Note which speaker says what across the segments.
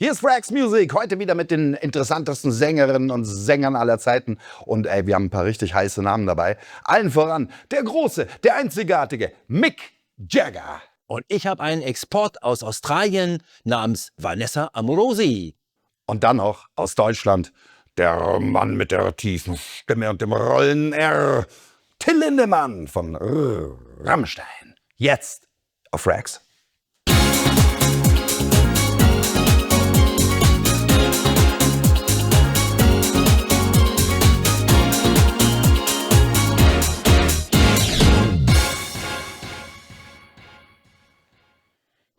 Speaker 1: Hier ist Frags Music, heute wieder mit den interessantesten Sängerinnen und Sängern aller Zeiten. Und wir haben ein paar richtig heiße Namen dabei. Allen voran der große, der einzigartige Mick Jagger.
Speaker 2: Und ich habe einen Export aus Australien namens Vanessa Amorosi.
Speaker 1: Und dann noch aus Deutschland der Mann mit der tiefen Stimme und dem Rollen R. Till Lindemann von Rammstein. Jetzt auf Frags.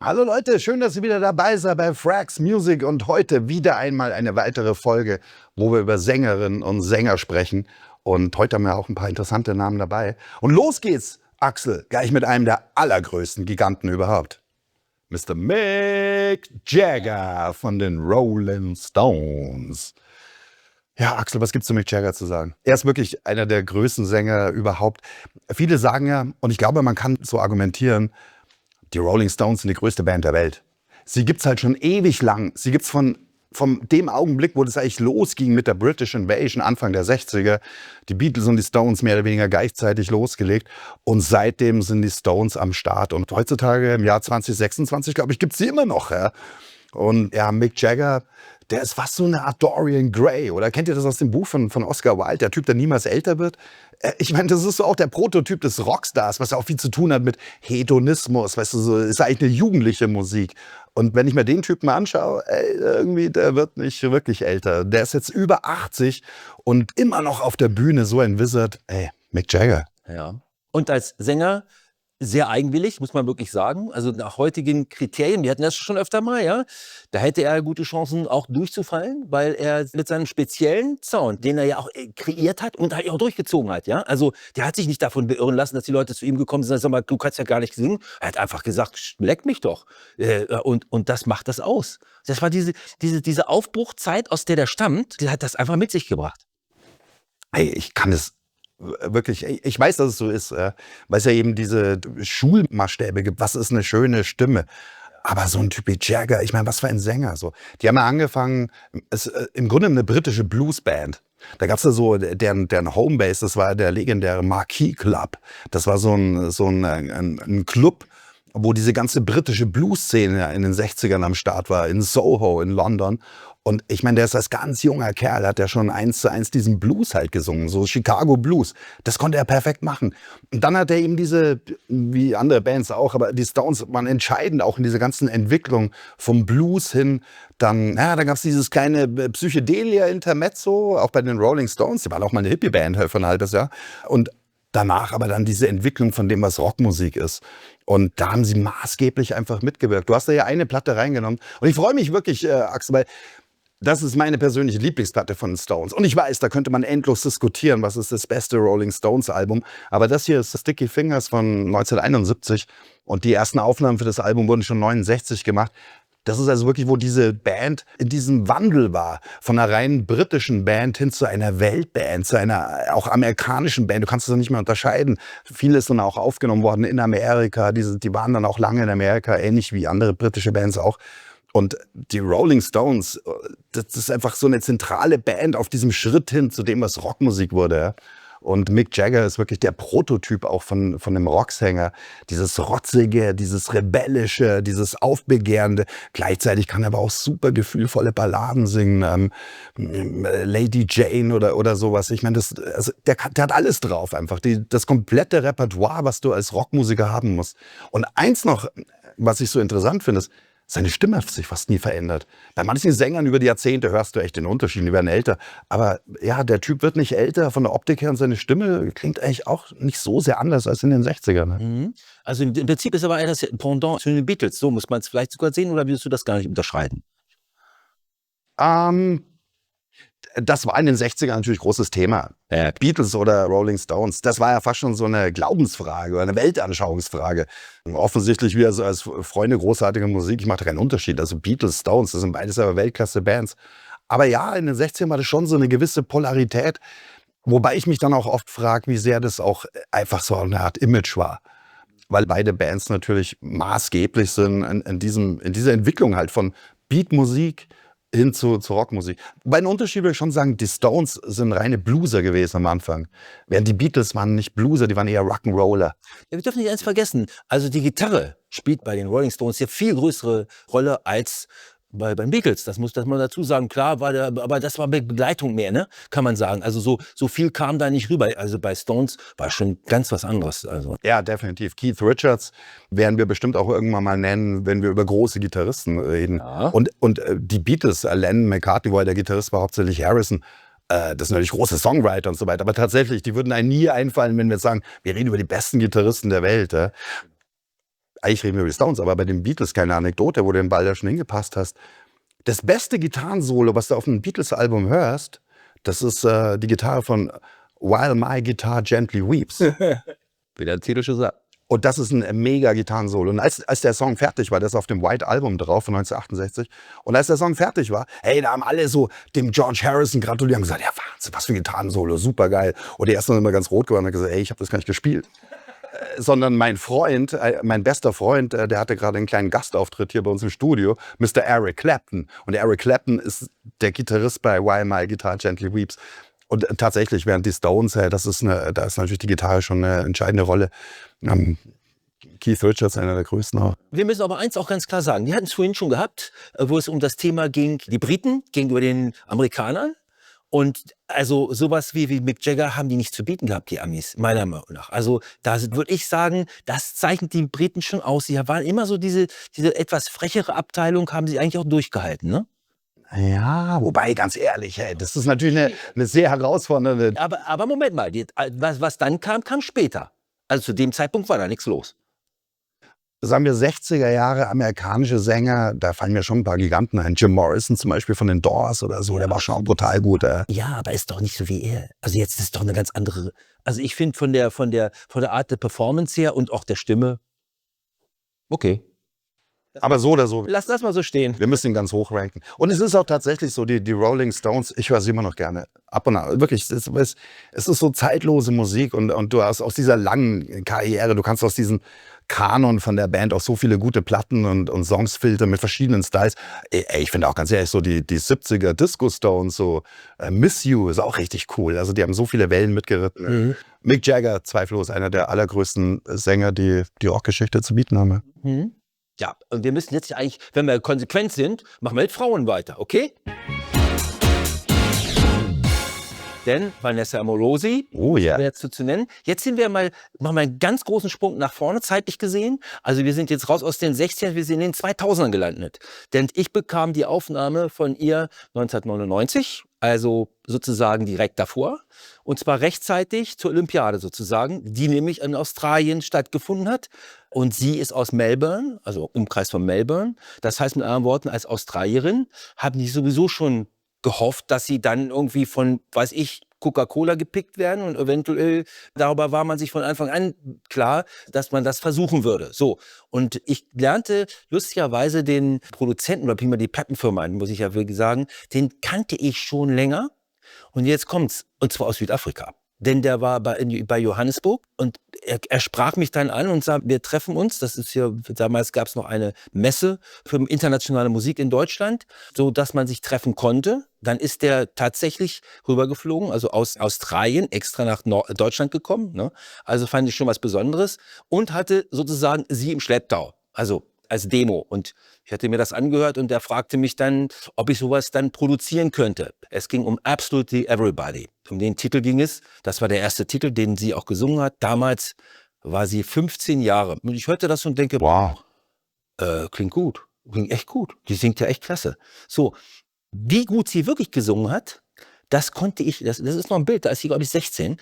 Speaker 1: Hallo Leute, schön, dass ihr wieder dabei seid bei Frags Music und heute wieder einmal eine weitere Folge, wo wir über Sängerinnen und Sänger sprechen. Und heute haben wir auch ein paar interessante Namen dabei. Und los geht's, Axel, gleich mit einem der allergrößten Giganten überhaupt. Mr. Mick Jagger von den Rolling Stones. Ja, Axel, was gibt's zu Mick Jagger zu sagen? Er ist wirklich einer der größten Sänger überhaupt. Viele sagen ja, und ich glaube, man kann so argumentieren, die Rolling Stones sind die größte Band der Welt. Sie gibt's halt schon ewig lang. Sie gibt's von dem Augenblick, wo das eigentlich losging mit der British Invasion, Anfang der 60er. Die Beatles und die Stones mehr oder weniger gleichzeitig losgelegt. Und seitdem sind die Stones am Start. Und heutzutage, im Jahr 2026, glaube ich, gibt's sie immer noch. Ja. Und ja, Mick Jagger, der ist fast so eine Art Dorian Gray. Oder kennt ihr das aus dem Buch von Oscar Wilde, der Typ, der niemals älter wird? Ich meine, das ist so auch der Prototyp des Rockstars, was auch viel zu tun hat mit Hedonismus. Weißt du, so ist eigentlich eine jugendliche Musik. Und wenn ich mir den Typen anschaue, irgendwie, der wird nicht wirklich älter. Der ist jetzt über 80 und immer noch auf der Bühne so ein Wizard. Ey, Mick Jagger.
Speaker 2: Ja. Und als Sänger sehr eigenwillig, muss man wirklich sagen. Also nach heutigen Kriterien, wir hatten das schon öfter mal, ja, da hätte er gute Chancen auch durchzufallen, weil er mit seinem speziellen Sound, den er ja auch kreiert hat und halt auch durchgezogen hat, ja. Also der hat sich nicht davon beirren lassen, dass die Leute zu ihm gekommen sind und sagen, du kannst ja gar nicht singen. Er hat einfach gesagt, leck mich doch. Und das macht das aus. Das war diese Aufbruchzeit, aus der stammt, die hat das einfach mit sich gebracht.
Speaker 1: Ey, ich kann es wirklich, ich weiß, dass es so ist, weil es ja eben diese Schulmaßstäbe gibt. Was ist eine schöne Stimme? Aber so ein Typ wie Jagger, ich meine, was für ein Sänger. So. Die haben ja angefangen, im Grunde eine britische Bluesband. Da gab es ja so, deren Homebase, das war der legendäre Marquee Club. Das war so ein Club, wo diese ganze britische Blues-Szene in den 60ern am Start war, in Soho, in London. Und ich meine, der ist als ganz junger Kerl, hat ja schon 1:1 diesen Blues halt gesungen, so Chicago Blues. Das konnte er perfekt machen. Und dann hat er eben wie andere Bands auch, aber die Stones waren entscheidend auch in dieser ganzen Entwicklung vom Blues hin. Dann gab es dieses kleine Psychedelia-Intermezzo, auch bei den Rolling Stones. Die waren auch mal eine Hippie-Band für ein halbes Jahr. Und danach aber dann diese Entwicklung von dem, was Rockmusik ist. Und da haben sie maßgeblich einfach mitgewirkt. Du hast da ja eine Platte reingenommen. Und ich freue mich wirklich, Axel, weil das ist meine persönliche Lieblingsplatte von den Stones. Und ich weiß, da könnte man endlos diskutieren, was ist das beste Rolling Stones Album. Aber das hier ist Sticky Fingers von 1971. Und die ersten Aufnahmen für das Album wurden schon 1969 gemacht. Das ist also wirklich, wo diese Band in diesem Wandel war. Von einer rein britischen Band hin zu einer Weltband, zu einer auch amerikanischen Band. Du kannst es nicht mehr unterscheiden. Viele ist dann auch aufgenommen worden in Amerika. Die waren dann auch lange in Amerika, ähnlich wie andere britische Bands auch. Und die Rolling Stones, das ist einfach so eine zentrale Band auf diesem Schritt hin zu dem, was Rockmusik wurde. Ja. Und Mick Jagger ist wirklich der Prototyp auch von einem Rocksänger. Dieses Rotzige, dieses Rebellische, dieses Aufbegehrende. Gleichzeitig kann er aber auch super gefühlvolle Balladen singen. Lady Jane oder sowas. Ich meine, der hat alles drauf einfach. Das komplette Repertoire, was du als Rockmusiker haben musst. Und eins noch, was ich so interessant finde, ist, seine Stimme hat sich fast nie verändert. Bei manchen Sängern über die Jahrzehnte hörst du echt den Unterschied, die werden älter. Aber ja, der Typ wird nicht älter von der Optik her und seine Stimme klingt eigentlich auch nicht so sehr anders als in den 60ern. Ne?
Speaker 2: Also im Prinzip ist aber eher das Pendant zu den Beatles. So muss man es vielleicht sogar sehen, oder würdest du das gar nicht unterschreiben?
Speaker 1: Das war in den 60ern natürlich großes Thema. Beatles oder Rolling Stones, das war ja fast schon so eine Glaubensfrage oder eine Weltanschauungsfrage. Offensichtlich wir als Freunde großartiger Musik, ich mache da keinen Unterschied. Also Beatles, Stones, das sind beides aber Weltklasse-Bands. Aber ja, in den 60ern war das schon so eine gewisse Polarität, wobei ich mich dann auch oft frage, wie sehr das auch einfach so eine Art Image war. Weil beide Bands natürlich maßgeblich sind in dieser Entwicklung halt von Beatmusik hin zu Rockmusik. Bei den Unterschied würde ich schon sagen, die Stones sind reine Blueser gewesen am Anfang. Während die Beatles waren nicht Blueser, die waren eher Rock'n'Roller.
Speaker 2: Ja, wir dürfen nicht eins vergessen. Also die Gitarre spielt bei den Rolling Stones ja viel größere Rolle als bei den Beatles. Das muss man dazu sagen. Klar aber das war Begleitung mehr, ne? Kann man sagen. Also so viel kam da nicht rüber. Also bei Stones war schon ganz was anderes. Also.
Speaker 1: Ja, definitiv. Keith Richards werden wir bestimmt auch irgendwann mal nennen, wenn wir über große Gitarristen reden.
Speaker 2: Ja.
Speaker 1: Und die Beatles, Lennon, McCartney, wo der Gitarrist war, hauptsächlich Harrison. Das sind natürlich große Songwriter und so weiter. Aber tatsächlich, die würden einem nie einfallen, wenn wir jetzt sagen, wir reden über die besten Gitarristen der Welt. Eigentlich reden wir über die Stones, aber bei den Beatles keine Anekdote, wo du den Ball da schon hingepasst hast. Das beste Gitarrensolo, was du auf einem Beatles-Album hörst, das ist die Gitarre von While My Guitar Gently Weeps.
Speaker 2: Wie der Titel schon sagt.
Speaker 1: Und das ist ein mega Gitarrensolo. Und als der Song fertig war, das ist auf dem White Album drauf von 1968. Und als der Song fertig war, hey, da haben alle so dem George Harrison gratuliert und gesagt, ja Wahnsinn, was für ein Gitarrensolo, super geil. Und die ersten sind immer ganz rot geworden und gesagt, hey, ich habe das gar nicht gespielt. Sondern mein Freund, mein bester Freund, der hatte gerade einen kleinen Gastauftritt hier bei uns im Studio, Mr. Eric Clapton. Und Eric Clapton ist der Gitarrist bei While My Guitar Gently Weeps. Und tatsächlich, während die Stones, da ist natürlich die Gitarre schon eine entscheidende Rolle. Keith Richards, einer der größten auch.
Speaker 2: Wir müssen aber eins auch ganz klar sagen. Wir hatten es vorhin schon gehabt, wo es um das Thema ging, die Briten gegenüber den Amerikanern. Und also sowas wie Mick Jagger haben die nicht zu bieten gehabt, die Amis, meiner Meinung nach. Also da würde ich sagen, das zeichnet die Briten schon aus. Sie waren immer so diese etwas frechere Abteilung, haben sie eigentlich auch durchgehalten, ne?
Speaker 1: Ja, wobei, ganz ehrlich, hey, das ist natürlich eine sehr herausfordernde...
Speaker 2: Aber Moment mal, was dann kam später. Also zu dem Zeitpunkt war da nichts los.
Speaker 1: Sagen wir 60er Jahre amerikanische Sänger, da fallen mir schon ein paar Giganten ein. Jim Morrison zum Beispiel von den Doors oder so, der war schon brutal gut.
Speaker 2: Ja, aber ist doch nicht so wie er. Also jetzt ist es doch eine ganz andere. Also ich finde von der Art der Performance her und auch der Stimme, okay.
Speaker 1: Aber so oder so.
Speaker 2: Lass das mal so stehen.
Speaker 1: Wir müssen ihn ganz hoch ranken. Und es ist auch tatsächlich so, die Rolling Stones, ich höre sie immer noch gerne. Ab und an. Wirklich, es ist so zeitlose Musik und du hast aus dieser langen Karriere, du kannst aus diesem Kanon von der Band auch so viele gute Platten und Songs filtern mit verschiedenen Styles. Ich finde auch ganz ehrlich, so die 70er Disco Stones, so Miss You ist auch richtig cool. Also die haben so viele Wellen mitgeritten. Mhm. Mick Jagger, zweifellos einer der allergrößten Sänger, die Rockgeschichte zu bieten haben.
Speaker 2: Mhm. Ja, und wir müssen jetzt eigentlich, wenn wir konsequent sind, machen wir mit Frauen weiter, okay? Denn Vanessa Amorosi,
Speaker 1: oh ja,
Speaker 2: wäre jetzt zu nennen. Jetzt machen wir einen ganz großen Sprung nach vorne, zeitlich gesehen. Also wir sind jetzt raus aus den 60ern, wir sind in den 2000ern gelandet. Denn ich bekam die Aufnahme von ihr 1999, also sozusagen direkt davor. Und zwar rechtzeitig zur Olympiade sozusagen, die nämlich in Australien stattgefunden hat. Und sie ist aus Melbourne, also Umkreis von Melbourne. Das heißt mit anderen Worten, als Australierin haben die sowieso schon gehofft, dass sie dann irgendwie von, weiß ich, Coca-Cola gepickt werden und eventuell, darüber war man sich von Anfang an klar, dass man das versuchen würde. So, und ich lernte lustigerweise den Produzenten, oder primär die Plattenfirma, muss ich ja wirklich sagen, den kannte ich schon länger. Und jetzt kommt's, und zwar aus Südafrika. Denn der war bei Johannesburg und er sprach mich dann an und sagte, wir treffen uns. Das ist hier, damals gab es noch eine Messe für internationale Musik in Deutschland, so dass man sich treffen konnte. Dann ist der tatsächlich rübergeflogen, also aus Australien extra nach Deutschland gekommen. Ne? Also fand ich schon was Besonderes und hatte sozusagen sie im Schlepptau. Also als Demo. Und ich hatte mir das angehört und er fragte mich dann, ob ich sowas dann produzieren könnte. Es ging um Absolutely Everybody. Um den Titel ging es. Das war der erste Titel, den sie auch gesungen hat. Damals war sie 15 Jahre. Und ich hörte das und denke,
Speaker 1: wow,
Speaker 2: klingt gut. Klingt echt gut. Die singt ja echt klasse. So, wie gut sie wirklich gesungen hat, das konnte ich, das ist noch ein Bild, da ist sie, glaube ich, 16.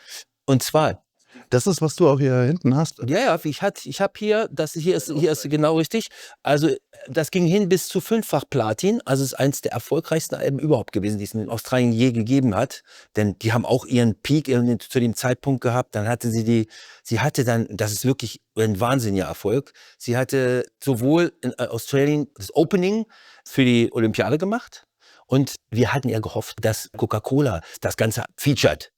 Speaker 2: Und zwar,
Speaker 1: das ist, was du auch hier hinten hast.
Speaker 2: ja, ich habe hier, hier ist genau richtig. Also das ging hin bis zu 5-fach Platin. Also es ist eines der erfolgreichsten Alben überhaupt gewesen, die es in Australien je gegeben hat. Denn die haben auch ihren Peak zu dem Zeitpunkt gehabt. Dann hatte sie hatte dann, das ist wirklich ein wahnsinniger Erfolg. Sie hatte sowohl in Australien das Opening für die Olympiade gemacht. Und wir hatten ja gehofft, dass Coca-Cola das Ganze featured.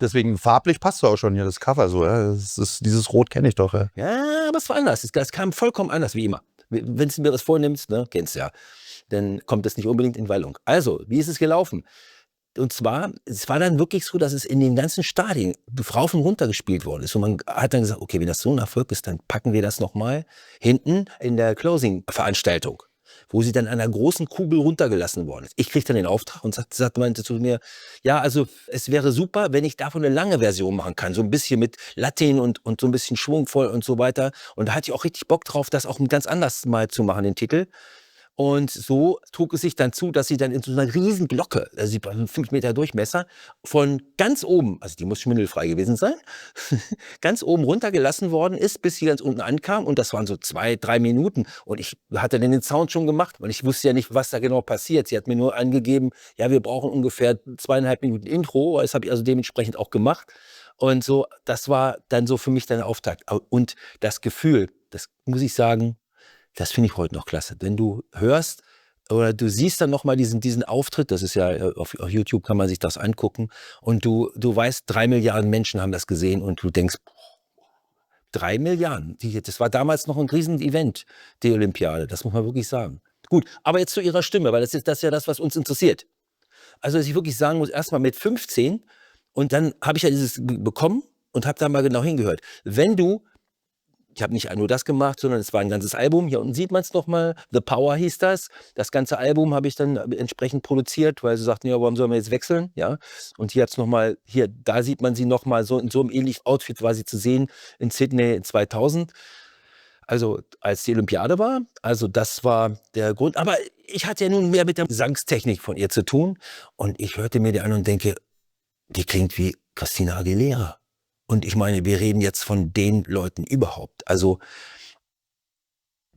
Speaker 1: Deswegen farblich passt auch schon hier das Cover so. Ja. Dieses Rot kenne ich doch. Ja.
Speaker 2: Ja, aber es war anders. Es kam vollkommen anders wie immer. Wenn du mir das vornimmst, ne, kennst du ja, dann kommt das nicht unbedingt in Wallung. Also, wie ist es gelaufen? Und zwar, es war dann wirklich so, dass es in den ganzen Stadien rauf und runter gespielt worden ist. Und man hat dann gesagt, okay, wenn das so ein Erfolg ist, dann packen wir das nochmal hinten in der Closing-Veranstaltung, wo sie dann an einer großen Kugel runtergelassen worden ist. Ich krieg dann den Auftrag und meinte zu mir, ja, also es wäre super, wenn ich davon eine lange Version machen kann, so ein bisschen mit Latin und so ein bisschen schwungvoll und so weiter. Und da hatte ich auch richtig Bock drauf, das auch ganz anders mal zu machen, den Titel. Und so trug es sich dann zu, dass sie dann in so einer riesen Glocke, also sie war 5 Meter Durchmesser, von ganz oben, also die muss schwindelfrei gewesen sein, ganz oben runtergelassen worden ist, bis sie ganz unten ankam. Und das waren so 2, 3 Minuten. Und ich hatte dann den Sound schon gemacht, weil ich wusste ja nicht, was da genau passiert. Sie hat mir nur angegeben, ja, wir brauchen ungefähr 2,5 Minuten Intro. Das habe ich also dementsprechend auch gemacht. Und so, das war dann so für mich der Auftakt. Und das Gefühl, das muss ich sagen, das finde ich heute noch klasse. Wenn du hörst oder du siehst dann nochmal diesen Auftritt, das ist ja auf YouTube kann man sich das angucken und du weißt, 3 Milliarden Menschen haben das gesehen und du denkst, 3 Milliarden, das war damals noch ein Riesen-Event, die Olympiade, das muss man wirklich sagen. Gut, aber jetzt zu ihrer Stimme, weil das ist ja das, was uns interessiert. Also, dass ich wirklich sagen muss, erst mal mit 15 und dann habe ich ja dieses bekommen und habe da mal genau hingehört. Ich habe nicht nur das gemacht, sondern es war ein ganzes Album. Hier unten sieht man es nochmal. The Power hieß das. Das ganze Album habe ich dann entsprechend produziert, weil sie sagten, ja, warum sollen wir jetzt wechseln? Ja. Und hier da sieht man sie nochmal so in so einem ähnlichen Outfit war sie zu sehen in Sydney 2000. Also als die Olympiade war. Also das war der Grund. Aber ich hatte ja nun mehr mit der Gesangstechnik von ihr zu tun. Und ich hörte mir die an und denke, die klingt wie Christina Aguilera. Und ich meine, wir reden jetzt von den Leuten überhaupt. Also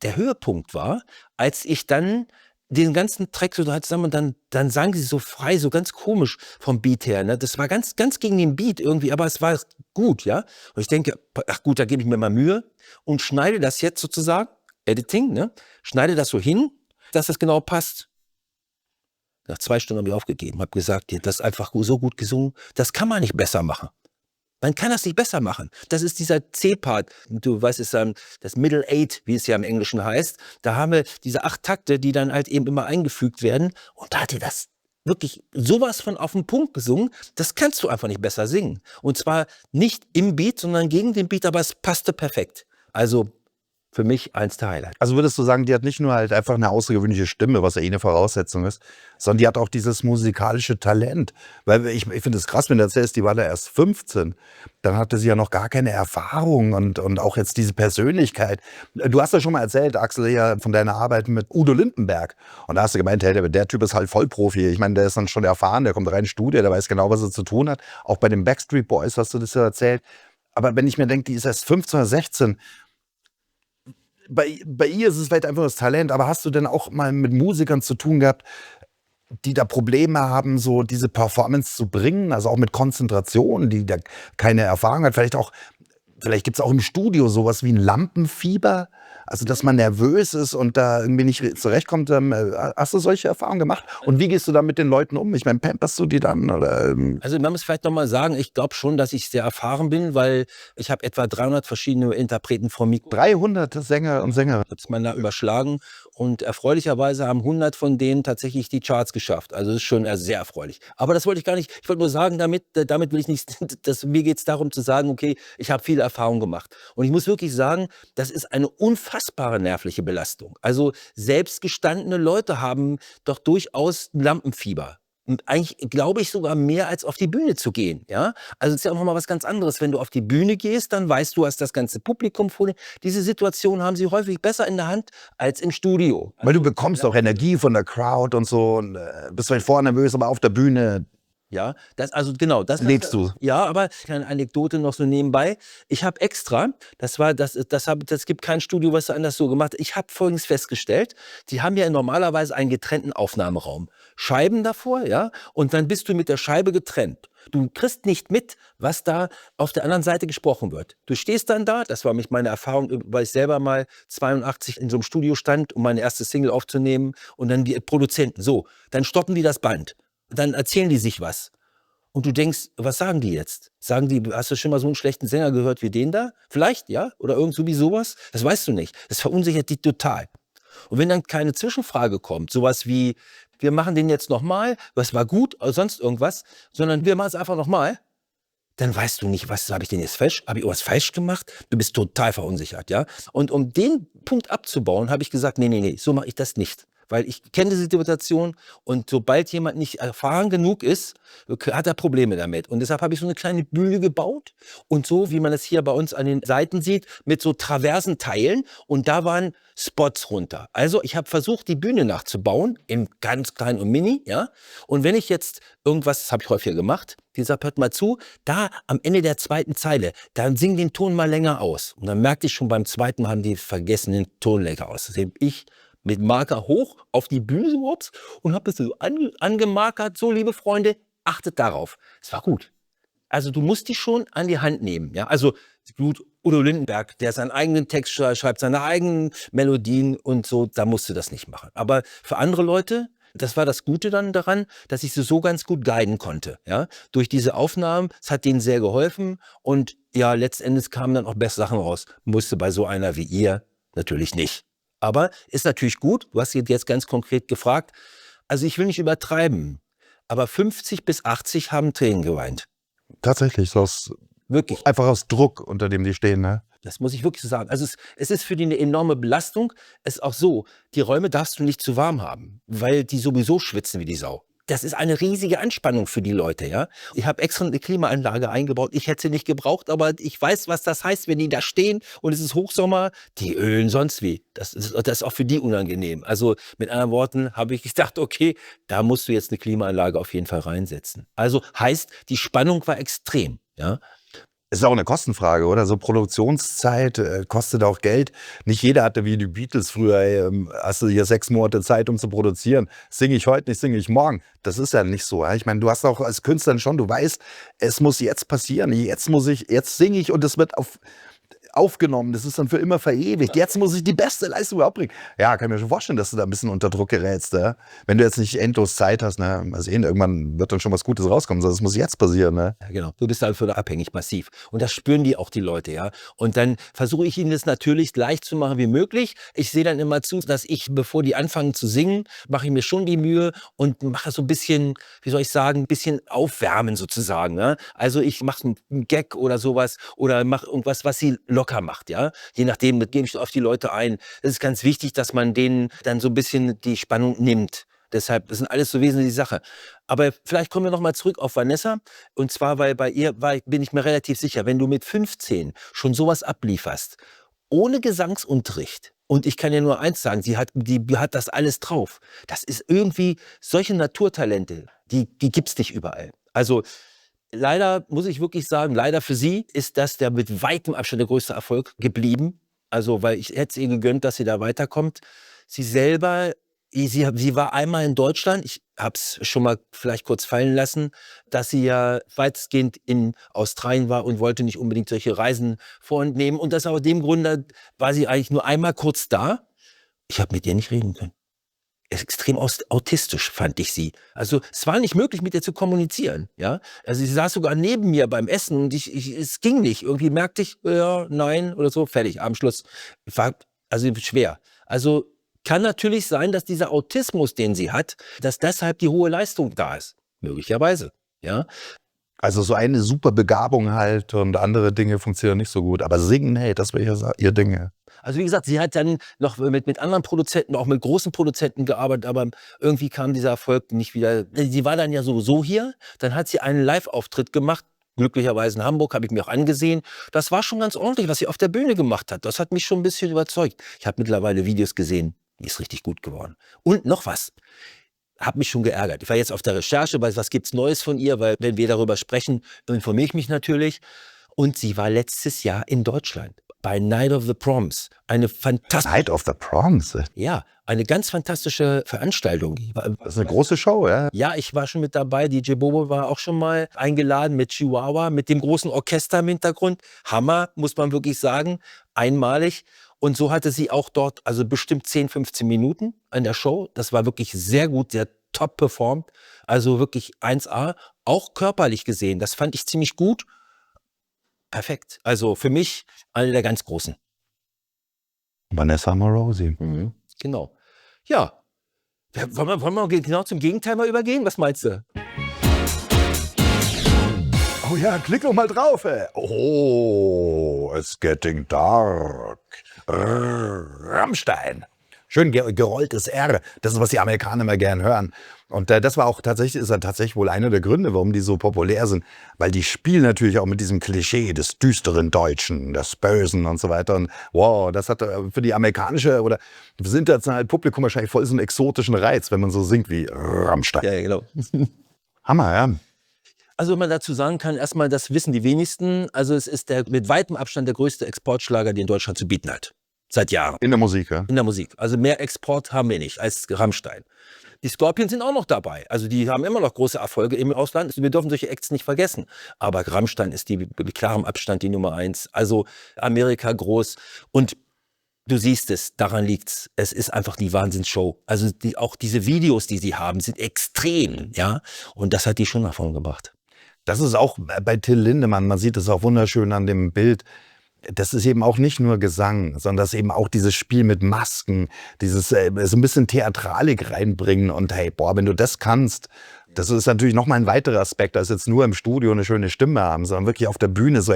Speaker 2: der Höhepunkt war, als ich dann den ganzen Track so zusammen und dann sang sie so frei, so ganz komisch vom Beat her. Ne? Das war ganz, ganz gegen den Beat irgendwie, aber es war gut, ja. Und ich denke, ach gut, da gebe ich mir mal Mühe und schneide das jetzt sozusagen, Editing, ne? Schneide das so hin, dass das genau passt. Nach 2 Stunden habe ich aufgegeben, habe gesagt, das ist einfach so gut gesungen, das kann man nicht besser machen. Man kann das nicht besser machen. Das ist dieser C-Part. Du weißt es dann, das Middle Eight, wie es ja im Englischen heißt. Da haben wir diese 8 Takte, die dann halt eben immer eingefügt werden. Und da hat er das wirklich sowas von auf den Punkt gesungen. Das kannst du einfach nicht besser singen. Und zwar nicht im Beat, sondern gegen den Beat, aber es passte perfekt. Also für mich eins der Highlights.
Speaker 1: Also würdest du sagen, die hat nicht nur halt einfach eine außergewöhnliche Stimme, was ja eh eine Voraussetzung ist, sondern die hat auch dieses musikalische Talent. Weil ich finde es krass, wenn du erzählst, die war da erst 15. Dann hatte sie ja noch gar keine Erfahrung und auch jetzt diese Persönlichkeit. Du hast ja schon mal erzählt, Axel, ja, von deiner Arbeit mit Udo Lindenberg. Und da hast du gemeint, hey, der Typ ist halt Vollprofi. Ich meine, der ist dann schon erfahren, der kommt rein in die Studio, der weiß genau, was er zu tun hat. Auch bei den Backstreet Boys hast du das ja erzählt. Aber wenn ich mir denke, die ist erst 15 oder 16, bei ihr ist es vielleicht einfach das Talent, aber hast du denn auch mal mit Musikern zu tun gehabt, die da Probleme haben, so diese Performance zu bringen, also auch mit Konzentration, die da keine Erfahrung hat, vielleicht gibt es auch im Studio sowas wie ein Lampenfieber, also dass man nervös ist und da irgendwie nicht zurechtkommt. Hast du solche Erfahrungen gemacht? Und wie gehst du da mit den Leuten um? Ich meine, pamperst du die dann? Oder?
Speaker 2: Also man muss vielleicht nochmal sagen, ich glaube schon, dass ich sehr erfahren bin, weil ich habe etwa 300 verschiedene Interpreten vor Mikro.
Speaker 1: 300 Sänger und Sängerinnen.
Speaker 2: Hat man da überschlagen und erfreulicherweise haben 100 von denen tatsächlich die Charts geschafft. Also das ist schon sehr erfreulich. Aber das wollte ich gar nicht, ich wollte nur sagen, damit will ich nicht, mir geht es darum zu sagen, okay, ich habe viele Erfahrungen gemacht. Und ich muss wirklich sagen, das ist eine unfassbare nervliche Belastung. Also selbst gestandene Leute haben doch durchaus Lampenfieber. Und eigentlich glaube ich sogar mehr als auf die Bühne zu gehen. Ja? Also es ist ja auch noch mal was ganz anderes. Wenn du auf die Bühne gehst, dann weißt du, hast das ganze Publikum vor dir. Diese Situation haben sie häufig besser in der Hand als im Studio.
Speaker 1: Weil du bekommst auch Energie von der Crowd und so und bist vielleicht vorher nervös, aber auf der Bühne.
Speaker 2: Ja, das
Speaker 1: lebst du.
Speaker 2: Ja, aber eine Anekdote noch so nebenbei. Ich habe extra, das gibt kein Studio, was anders so gemacht hat. Ich habe Folgendes festgestellt: Die haben ja normalerweise einen getrennten Aufnahmeraum, Scheiben davor, ja, und dann bist du mit der Scheibe getrennt. Du kriegst nicht mit, was da auf der anderen Seite gesprochen wird. Du stehst dann da, das war meine Erfahrung, weil ich selber mal 82 in so einem Studio stand, um meine erste Single aufzunehmen, und dann die Produzenten, so, dann stoppen die das Band. Dann erzählen die sich was. Und du denkst, was sagen die jetzt? Sagen die, hast du schon mal so einen schlechten Sänger gehört wie den da? Vielleicht, ja? Oder irgend sowas? Das weißt du nicht. Das verunsichert die total. Und wenn dann keine Zwischenfrage kommt, sowas wie, wir machen den jetzt nochmal, was war gut, oder sonst irgendwas, sondern wir machen es einfach nochmal, dann weißt du nicht, was habe ich denn jetzt falsch? Habe ich irgendwas falsch gemacht? Du bist total verunsichert, ja? Und um den Punkt abzubauen, habe ich gesagt, nee, so mache ich das nicht. Weil ich kenne diese Situation und sobald jemand nicht erfahren genug ist, hat er Probleme damit. Und deshalb habe ich so eine kleine Bühne gebaut und so, wie man es hier bei uns an den Seiten sieht, mit so traversen Teilen und da waren Spots runter. Also ich habe versucht, die Bühne nachzubauen, im ganz klein und mini, ja. Und wenn ich jetzt irgendwas, das habe ich häufiger gemacht, die sagt, hört mal zu, da am Ende der zweiten Zeile, dann sing den Ton mal länger aus. Und dann merkte ich schon beim zweiten Mal, haben die vergessen, den Ton länger aus. Das habe ich mit Marker hoch auf die Bühne so ups, und habe das so angemarkert. So, liebe Freunde, achtet darauf. Es war gut. Also du musst die schon an die Hand nehmen. Ja? Also gut, Udo Lindenberg, der seinen eigenen Text schreibt, seine eigenen Melodien und so, da musst du das nicht machen. Aber für andere Leute, das war das Gute dann daran, dass ich sie so ganz gut guiden konnte. Ja? Durch diese Aufnahmen, es hat denen sehr geholfen und ja, letztendlich kamen dann auch bessere Sachen raus. Musste bei so einer wie ihr natürlich nicht. Aber ist natürlich gut, du hast jetzt ganz konkret gefragt, also ich will nicht übertreiben, aber 50 bis 80 haben Tränen geweint.
Speaker 1: Tatsächlich,
Speaker 2: Wirklich.
Speaker 1: einfach aus Druck, unter dem die stehen, ne?
Speaker 2: Das muss ich wirklich so sagen. Also es ist für die eine enorme Belastung. Es ist auch so, die Räume darfst du nicht zu warm haben, weil die sowieso schwitzen wie die Sau. Das ist eine riesige Anspannung für die Leute, ja. Ich habe extra eine Klimaanlage eingebaut. Ich hätte sie nicht gebraucht, aber ich weiß, was das heißt, wenn die da stehen und es ist Hochsommer, die ölen sonst wie. Das ist auch für die unangenehm. Also mit anderen Worten habe ich gedacht, okay, da musst du jetzt eine Klimaanlage auf jeden Fall reinsetzen. Also heißt, die Spannung war extrem, ja.
Speaker 1: Ist auch eine Kostenfrage, oder? So Produktionszeit kostet auch Geld. Nicht jeder hatte wie die Beatles früher, hast du hier 6 Monate Zeit, um zu produzieren. Singe ich heute nicht, singe ich morgen. Das ist ja nicht so. Ja? Ich meine, du hast auch als Künstler schon, du weißt, es muss jetzt passieren. Jetzt singe ich und es wird aufgenommen. Das ist dann für immer verewigt. Jetzt muss ich die beste Leistung überhaupt bringen. Ja, kann ich mir schon vorstellen, dass du da ein bisschen unter Druck gerätst. Ja? Wenn du jetzt nicht endlos Zeit hast, ne? Mal sehen, irgendwann wird dann schon was Gutes rauskommen. Das muss jetzt passieren. Ne?
Speaker 2: Ja, genau. Du bist davon abhängig, massiv. Und das spüren die auch, die Leute, ja. Und dann versuche ich ihnen das natürlich leicht zu machen wie möglich. Ich sehe dann immer zu, dass ich, bevor die anfangen zu singen, mache ich mir schon die Mühe und mache so ein bisschen, wie soll ich sagen, ein bisschen aufwärmen sozusagen. Ne? Also ich mache einen Gag oder sowas oder mache irgendwas, was sie locker macht, ja. Je nachdem, das gebe ich auf die Leute ein. Es ist ganz wichtig, dass man denen dann so ein bisschen die Spannung nimmt. Deshalb, das sind alles so wesentliche Sachen. Aber vielleicht kommen wir noch mal zurück auf Vanessa. Und zwar, weil bei ihr bin ich mir relativ sicher, wenn du mit 15 schon sowas ablieferst, ohne Gesangsunterricht, und ich kann ja nur eins sagen, die hat das alles drauf. Das ist irgendwie, solche Naturtalente, die gibt's nicht überall. Also leider muss ich wirklich sagen, leider für sie ist das der mit weitem Abstand der größte Erfolg geblieben. Also, weil ich hätte es ihr gegönnt, dass sie da weiterkommt. Sie selber, sie war einmal in Deutschland. Ich habe es schon mal vielleicht kurz fallen lassen, dass sie ja weitestgehend in Australien war und wollte nicht unbedingt solche Reisen vornehmen. Und das aus dem Grunde war sie eigentlich nur einmal kurz da. Ich habe mit ihr nicht reden können. Extrem autistisch fand ich sie. Also es war nicht möglich, mit ihr zu kommunizieren. Ja? Also sie saß sogar neben mir beim Essen und es ging nicht. Irgendwie merkte ich, ja, nein oder so, fertig, am Schluss. War also schwer. Also kann natürlich sein, dass dieser Autismus, den sie hat, dass deshalb die hohe Leistung da ist. Möglicherweise. Ja?
Speaker 1: Also so eine super Begabung halt und andere Dinge funktionieren nicht so gut. Aber singen, hey, das wäre ihr Ding. Ja.
Speaker 2: Also wie gesagt, sie hat dann noch mit anderen Produzenten, auch mit großen Produzenten gearbeitet, aber irgendwie kam dieser Erfolg nicht wieder. Sie war dann ja sowieso hier, dann hat sie einen Live-Auftritt gemacht, glücklicherweise in Hamburg, habe ich mir auch angesehen. Das war schon ganz ordentlich, was sie auf der Bühne gemacht hat. Das hat mich schon ein bisschen überzeugt. Ich habe mittlerweile Videos gesehen, die ist richtig gut geworden. Und noch was. Habe mich schon geärgert. Ich war jetzt auf der Recherche, weil was gibt's Neues von ihr, weil wenn wir darüber sprechen, informiere ich mich natürlich. Und sie war letztes Jahr in Deutschland bei Night of the Proms. Eine fantastische.
Speaker 1: Night of the Proms?
Speaker 2: Ja, eine ganz fantastische Veranstaltung.
Speaker 1: Das ist eine große Show, ja?
Speaker 2: Ja, ich war schon mit dabei. DJ Bobo war auch schon mal eingeladen mit Chihuahua, mit dem großen Orchester im Hintergrund. Hammer, muss man wirklich sagen. Einmalig. Und so hatte sie auch dort, also bestimmt 10, 15 Minuten in der Show. Das war wirklich sehr gut, sehr top performt. Also wirklich 1A. Auch körperlich gesehen, das fand ich ziemlich gut. Perfekt. Also für mich eine der ganz Großen.
Speaker 1: Vanessa Morosi.
Speaker 2: Mhm. Genau. Ja. Wollen wir genau zum Gegenteil mal übergehen? Was meinst du?
Speaker 1: Oh ja, klick doch mal drauf, ey. Oh, it's getting dark. Rammstein. Schön gerolltes R. Das ist, was die Amerikaner immer gern hören. Und das war auch tatsächlich, ist ja tatsächlich wohl einer der Gründe, warum die so populär sind. Weil die spielen natürlich auch mit diesem Klischee des düsteren Deutschen, des Bösen und so weiter. Und wow, das hat für die amerikanische oder das internationale Publikum wahrscheinlich voll so einen exotischen Reiz, wenn man so singt wie Rammstein.
Speaker 2: Ja, genau.
Speaker 1: Hammer, ja.
Speaker 2: Also wenn man dazu sagen kann, erstmal, das wissen die wenigsten. Also es ist der mit weitem Abstand der größte Exportschlager, den Deutschland zu bieten hat. Seit Jahren.
Speaker 1: In der Musik, ja.
Speaker 2: In der Musik. Also mehr Export haben wir nicht als Rammstein. Die Scorpions sind auch noch dabei. Also die haben immer noch große Erfolge im Ausland. Wir dürfen solche Acts nicht vergessen. Aber Rammstein ist die mit klarem Abstand die Nummer 1. Also Amerika groß. Und du siehst es, daran liegt's. Es ist einfach die Wahnsinnsshow. Also auch diese Videos, die sie haben, sind extrem. Ja? Und das hat die schon nach vorne gebracht.
Speaker 1: Das ist auch bei Till Lindemann, man sieht es auch wunderschön an dem Bild. Das ist eben auch nicht nur Gesang, sondern das ist eben auch dieses Spiel mit Masken, dieses so ein bisschen Theatralik reinbringen und hey, boah, wenn du das kannst, das ist natürlich nochmal ein weiterer Aspekt, als jetzt nur im Studio eine schöne Stimme haben, sondern wirklich auf der Bühne so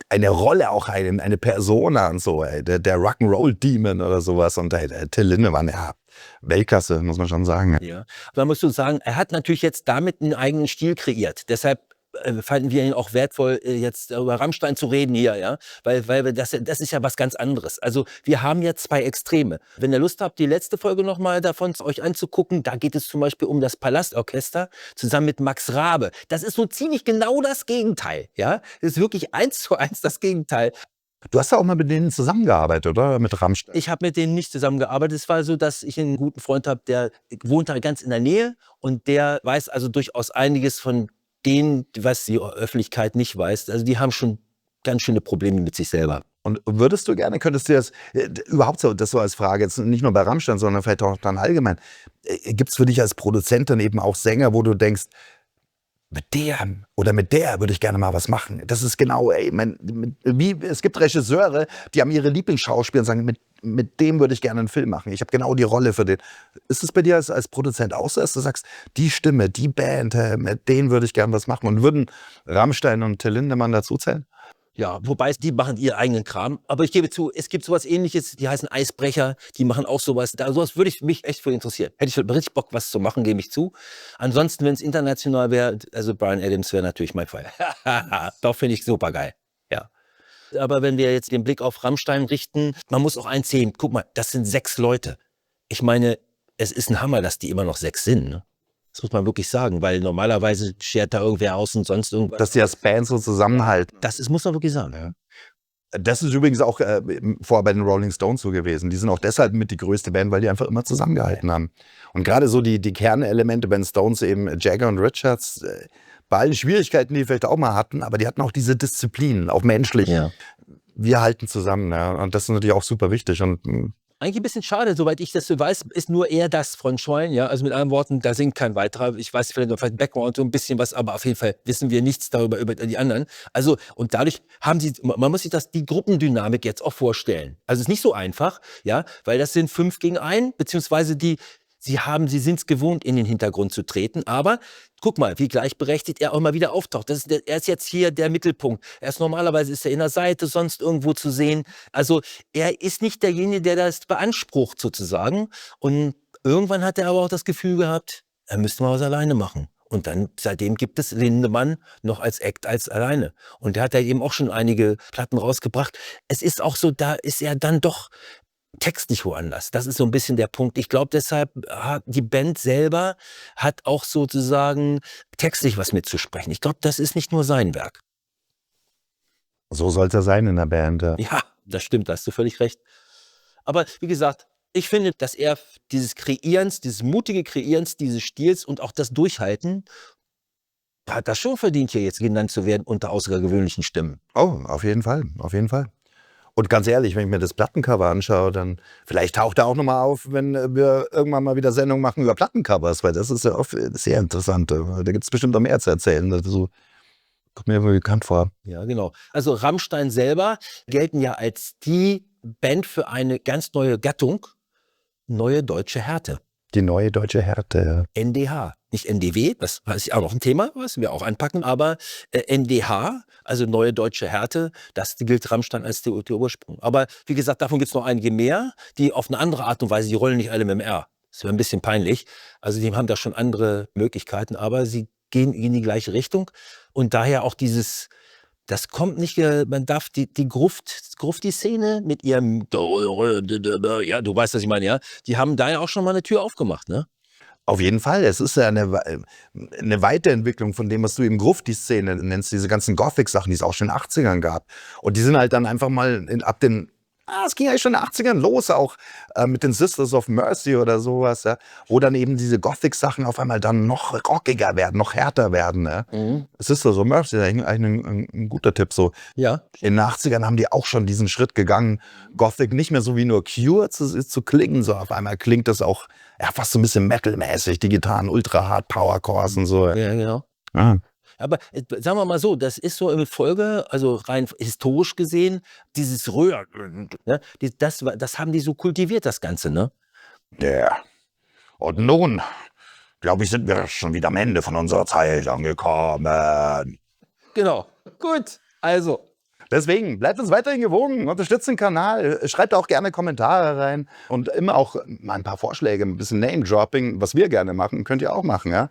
Speaker 1: eine Rolle auch eine Persona und so, ey, der Rock'n'Roll-Demon oder sowas und der Till Lindemann, ja, Weltklasse, muss man schon sagen.
Speaker 2: Ja, aber man muss so sagen, er hat natürlich jetzt damit einen eigenen Stil kreiert. Deshalb fanden wir ihn auch wertvoll, jetzt über Rammstein zu reden hier, ja, weil das ist ja was ganz anderes. Also wir haben ja zwei Extreme. Wenn ihr Lust habt, die letzte Folge nochmal davon euch anzugucken, da geht es zum Beispiel um das Palastorchester zusammen mit Max Raabe. Das ist so ziemlich genau das Gegenteil, ja. Das ist wirklich 1:1 das Gegenteil.
Speaker 1: Du hast ja auch mal mit denen zusammengearbeitet, oder? Mit Rammstein.
Speaker 2: Ich habe mit denen nicht zusammengearbeitet. Es war so, dass ich einen guten Freund habe, der wohnt da ganz in der Nähe und der weiß also durchaus einiges von denen, was die Öffentlichkeit nicht weiß. Also die haben schon ganz schöne Probleme mit sich selber.
Speaker 1: Und könntest du dir das überhaupt so, das so als Frage, jetzt nicht nur bei Rammstein, sondern vielleicht auch dann allgemein, gibt es für dich als Produzent dann eben auch Sänger, wo du denkst, mit dem oder mit der würde ich gerne mal was machen. Das ist genau, ey, es gibt Regisseure, die haben ihre Lieblingsschauspieler und sagen, mit dem würde ich gerne einen Film machen. Ich habe genau die Rolle für den. Ist es bei dir als Produzent auch so, dass du sagst, die Stimme, die Band, mit denen würde ich gerne was machen? Und würden Rammstein und Till Lindemann dazu zählen?
Speaker 2: Ja, wobei die machen ihren eigenen Kram. Aber ich gebe zu, es gibt sowas Ähnliches, die heißen Eisbrecher, die machen auch sowas. Sowas würde ich mich echt für interessieren. Hätte ich richtig Bock, was zu machen, gebe ich zu. Ansonsten, wenn es international wäre, also Bryan Adams wäre natürlich mein Fall. Doch, finde ich super geil. Ja. Aber wenn wir jetzt den Blick auf Rammstein richten, man muss auch eins sehen. Guck mal, das sind 6 Leute. Ich meine, es ist ein Hammer, dass die immer noch 6 sind, ne? Das muss man wirklich sagen, weil normalerweise schert da irgendwer aus und sonst irgendwas.
Speaker 1: Dass die als Band so zusammenhalten.
Speaker 2: Muss man wirklich sagen.
Speaker 1: Ja. Das ist übrigens auch vorher bei den Rolling Stones so gewesen. Die sind auch deshalb mit die größte Band, weil die einfach immer zusammengehalten haben. Und gerade so die Kernelemente bei den Stones eben, Jagger und Richards, bei allen Schwierigkeiten, die vielleicht auch mal hatten, aber die hatten auch diese Disziplin, auch menschlich.
Speaker 2: Ja.
Speaker 1: Wir halten zusammen, ja. Und das ist natürlich auch super wichtig. Und
Speaker 2: Eigentlich ein bisschen schade, soweit ich das so weiß, ist nur eher das von Scheuen, ja, also mit anderen Worten, da singt kein weiterer, ich weiß vielleicht noch Background so ein bisschen was, aber auf jeden Fall wissen wir nichts darüber, über die anderen. Also, und dadurch haben sie, man muss sich die Gruppendynamik jetzt auch vorstellen. Also es ist nicht so einfach, ja, weil das sind 5 gegen 1, beziehungsweise sie sind es gewohnt, in den Hintergrund zu treten, aber guck mal, wie gleichberechtigt er auch mal wieder auftaucht. Er ist jetzt hier der Mittelpunkt. Normalerweise ist er in der Seite, sonst irgendwo zu sehen. Also er ist nicht derjenige, der das beansprucht sozusagen. Und irgendwann hat er aber auch das Gefühl gehabt, er müsste mal was alleine machen. Und dann, seitdem gibt es Lindemann noch als Act als alleine. Und der hat ja eben auch schon einige Platten rausgebracht. Es ist auch so, da ist er dann doch textlich woanders. Das ist so ein bisschen der Punkt. Ich glaube, deshalb hat die Band selber hat auch sozusagen textlich was mitzusprechen. Ich glaube, das ist nicht nur sein Werk.
Speaker 1: so soll es ja sein in der Band. Ja.
Speaker 2: Ja, das stimmt, da hast du völlig recht. Aber wie gesagt, ich finde, dass er dieses Kreierens, dieses mutige Kreierens dieses Stils und auch das Durchhalten, hat das schon verdient, hier jetzt genannt zu werden unter außergewöhnlichen Stimmen.
Speaker 1: Oh, auf jeden Fall, auf jeden Fall. Und ganz ehrlich, wenn ich mir das Plattencover anschaue, dann vielleicht taucht er auch nochmal auf, wenn wir irgendwann mal wieder Sendungen machen über Plattencovers, weil das ist ja oft sehr interessant. Da gibt es bestimmt noch mehr zu erzählen. Das so, kommt mir immer bekannt vor.
Speaker 2: Ja, genau. Also Rammstein selber gelten ja als die Band für eine ganz neue Gattung. Neue Deutsche Härte.
Speaker 1: Die neue deutsche Härte.
Speaker 2: NDH, nicht NDW, das ist auch noch ein Thema, was wir auch anpacken, aber NDH, also Neue Deutsche Härte, das gilt Rammstein als der Ursprung. Aber wie gesagt, davon gibt es noch einige mehr, die auf eine andere Art und Weise, die rollen nicht alle mit dem R. Das wäre ein bisschen peinlich. Also die haben da schon andere Möglichkeiten, aber sie gehen in die gleiche Richtung. Und daher auch dieses, das kommt nicht, man darf die Grufti-Szene mit ihrem, ja, du weißt, was ich meine, ja, die haben da ja auch schon mal eine Tür aufgemacht, ne?
Speaker 1: Auf jeden Fall. Es ist ja eine Weiterentwicklung von dem, was du eben Grufti-Szene nennst, diese ganzen Gothic-Sachen, die es auch schon in den 80ern gab. Und die sind halt dann einfach mal ab den, es ging eigentlich schon in den 80ern los, auch mit den Sisters of Mercy oder sowas, ja, wo dann eben diese Gothic-Sachen auf einmal dann noch rockiger werden, noch härter werden. Ja. Sisters of Mercy, das ist eigentlich ein guter Tipp. So.
Speaker 2: Ja.
Speaker 1: In den 80ern haben die auch schon diesen Schritt gegangen, Gothic nicht mehr so wie nur Cure zu klingen, so auf einmal klingt das auch ja, fast so ein bisschen Metal-mäßig, die Gitarren, ultra-hard, Power-Chords und so.
Speaker 2: Ja, genau.
Speaker 1: Ja.
Speaker 2: Aber sagen wir mal so, das ist so in Folge, also rein historisch gesehen, dieses Röhr, ne, das haben die so kultiviert, das Ganze, ne?
Speaker 1: Ja. Und nun, glaube ich, sind wir schon wieder am Ende von unserer Zeit angekommen.
Speaker 2: Genau. Gut. Also.
Speaker 1: Deswegen, bleibt uns weiterhin gewogen, unterstützt den Kanal, schreibt auch gerne Kommentare rein und immer auch mal ein paar Vorschläge, ein bisschen Name-Dropping, was wir gerne machen, könnt ihr auch machen. Ja?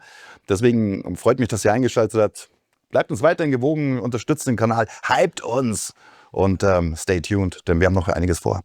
Speaker 1: Deswegen freut mich, dass ihr eingeschaltet habt. Bleibt uns weiterhin gewogen, unterstützt den Kanal, hypt uns und stay tuned, denn wir haben noch einiges vor.